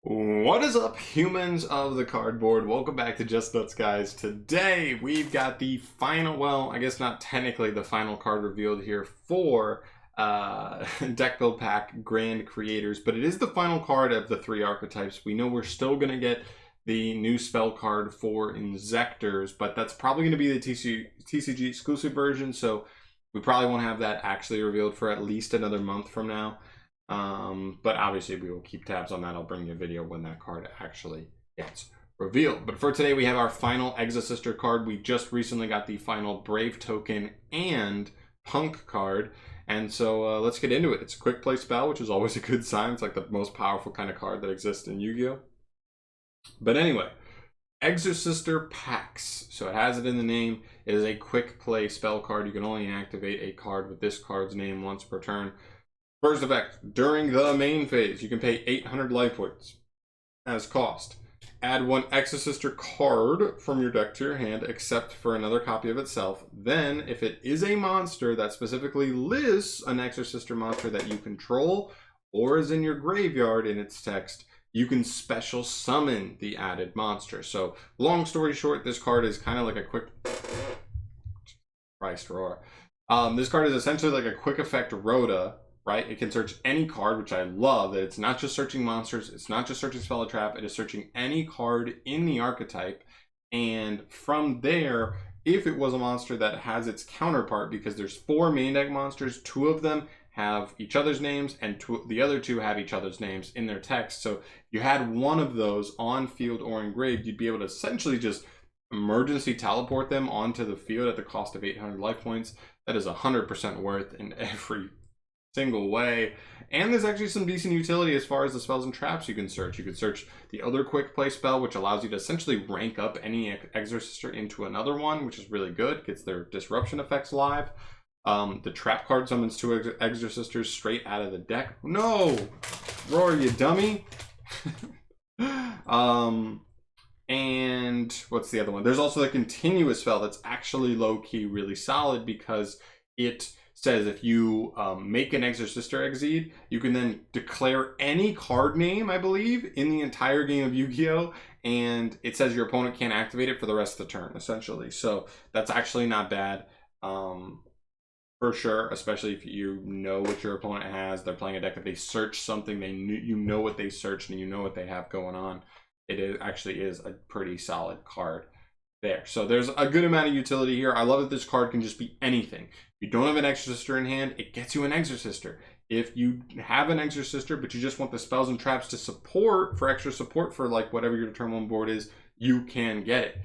What is up, humans of the cardboard? Welcome back to Just Nuts, guys. Today we've got the final, well, I guess not technically the final card revealed here for deck build pack grand creators, but it is the final card of the three archetypes. We know we're still going to get the new spell card for Inzectors, but that's probably going to be the TCG exclusive version, so we probably won't have that actually revealed for at least another month from now. But obviously we will keep tabs on that. I'll bring you a video when that card actually gets revealed. But for today we have our final Exorsister card. We just recently got the final Brave token and Punk card, and so let's get into it. It's a quick play spell, which is always a good sign. It's like the most powerful kind of card that exists in Yu-Gi-Oh! But anyway, Exorsister packs. So it has it in the name. It is a quick play spell card. You can only activate a card with this card's name once per turn. First effect, during the main phase, you can pay 800 life points as cost. Add one Exorsister card from your deck to your hand, except for another copy of itself. Then, if it is a monster that specifically lists an Exorsister monster that you control, or is in your graveyard in its text, you can special summon the added monster. So, long story short, this card is kind of like a quick... Christ roar. This card is essentially like a quick effect Rhoda, right? It can search any card, which I love, that it's not just searching monsters, it's not just searching Spell Trap, it is searching any card in the archetype. And from there, if it was a monster that has its counterpart, because there's 4 main deck monsters, 2 of them have each other's names, and the other 2 have each other's names in their text. So if you had one of those on field or engraved, you'd be able to essentially just emergency teleport them onto the field at the cost of 800 life points. That is 100% worth in every single way. And there's actually some decent utility as far as the spells and traps you can search. You can search the other quick play spell, which allows you to essentially rank up any Exorcister into another one, which is really good. Gets their disruption effects live. The trap card summons 2 Exorcisters straight out of the deck. No! Roar, you dummy! And what's the other one? There's also the continuous spell that's actually low-key really solid, because it says if you make an Exorcister Exceed, you can then declare any card name, I believe, in the entire game of Yu-Gi-Oh! And it says your opponent can't activate it for the rest of the turn, essentially. So that's actually not bad, for sure, especially if you know what your opponent has. They're playing a deck that they search something, you know what they searched, and you know what they have going on. It actually is a pretty solid card there. So there's a good amount of utility here. I love that this card can just be anything. If you don't have an Exorcister in hand, it gets you an Exorcister. If you have an Exorcister, but you just want the spells and traps to support, for extra support for like whatever your turn 1 board is, you can get it.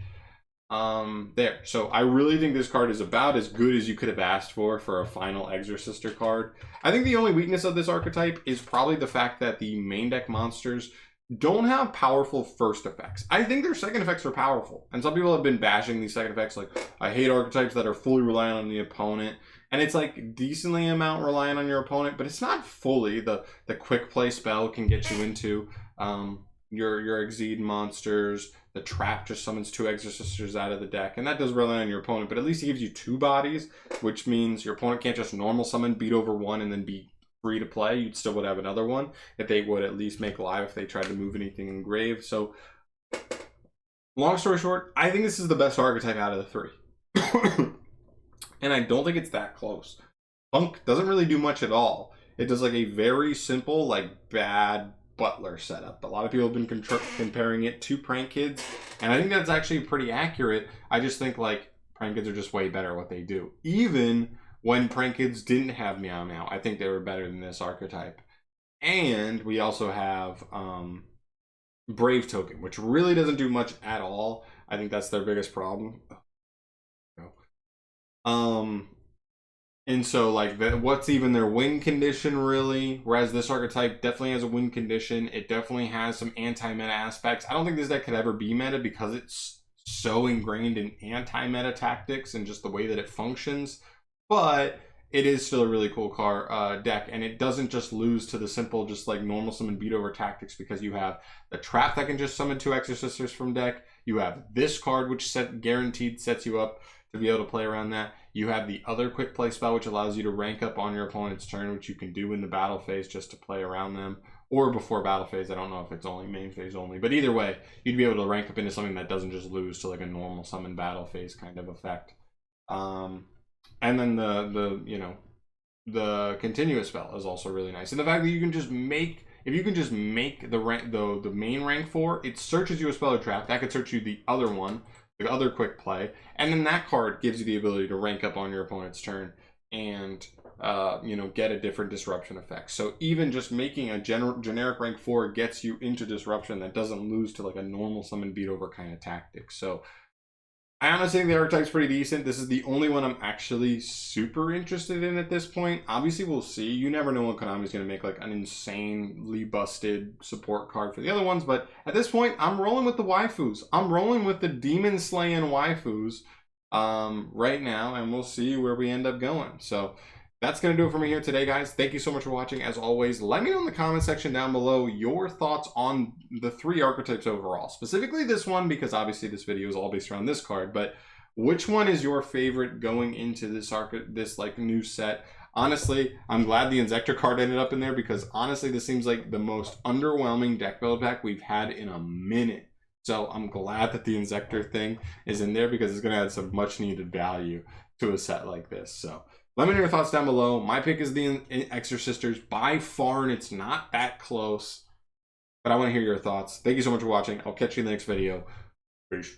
There. So I really think this card is about as good as you could have asked for a final Exorcister card. I think the only weakness of this archetype is probably the fact that the main deck monsters don't have powerful first effects. I think their second effects are powerful, and some people have been bashing these second effects, like, I hate archetypes that are fully reliant on the opponent, and it's like decently amount reliant on your opponent, but it's not fully. The quick play spell can get you into your Exceed monsters. The trap just summons 2 Exorcisters out of the deck, and that does rely on your opponent, but at least it gives you 2 bodies, which means your opponent can't just normal summon, beat over 1, and then be free to play. You'd still would have another one that they would at least make live if they tried to move anything engraved. So long story short, I think this is the best archetype out of the 3. And I don't think it's that close. Punk doesn't really do much at all. It does like a very simple, like, bad butler setup. A lot of people have been comparing it to Prank Kids, and I think that's actually pretty accurate. I just think like Prank Kids are just way better at what they do. Even when Prank Kids didn't have Meow Meow, I think they were better than this archetype. And we also have Brave token, which really doesn't do much at all. I think that's their biggest problem. And so like what's even their win condition really? Whereas this archetype definitely has a win condition. It definitely has some anti-meta aspects. I don't think this deck could ever be meta because it's so ingrained in anti-meta tactics and just the way that it functions. But it is still a really cool deck, and it doesn't just lose to the simple just like normal summon beat over tactics, because you have the trap that can just summon 2 Exorcisters from deck. You have this card which guaranteed sets you up to be able to play around that. You have the other quick play spell which allows you to rank up on your opponent's turn, which you can do in the battle phase just to play around them. or before battle phase. I don't know if it's only main phase only, but either way, you'd be able to rank up into something that doesn't just lose to like a normal summon battle phase kind of effect. And then the continuous spell is also really nice, and the fact that you can just make, if you can just make the rank, the main rank 4, it searches you a spell or trap that could search you the other one, the other quick play, and then that card gives you the ability to rank up on your opponent's turn and get a different disruption effect. So even just making a generic rank 4 gets you into disruption that doesn't lose to like a normal summon beat over kind of tactic. So I honestly think the archetype's pretty decent. This is the only one I'm actually super interested in at this point. Obviously, we'll see. You never know when Konami's going to make like an insanely busted support card for the other ones. But at this point, I'm rolling with the waifus. I'm rolling with the demon slaying waifus right now. And we'll see where we end up going. So that's going to do it for me here today, guys. Thank you so much for watching. As always, let me know in the comment section down below your thoughts on the 3 archetypes overall. Specifically this one, because obviously this video is all based around this card. But which one is your favorite going into this like new set? Honestly, I'm glad the Inzektor card ended up in there, because honestly, this seems like the most underwhelming deck build pack we've had in a minute. So I'm glad that the Inzektor thing is in there, because it's going to add some much needed value to a set like this. So let me know your thoughts down below. My pick is the Exorcisters by far, and it's not that close. But I want to hear your thoughts. Thank you so much for watching. I'll catch you in the next video. Peace.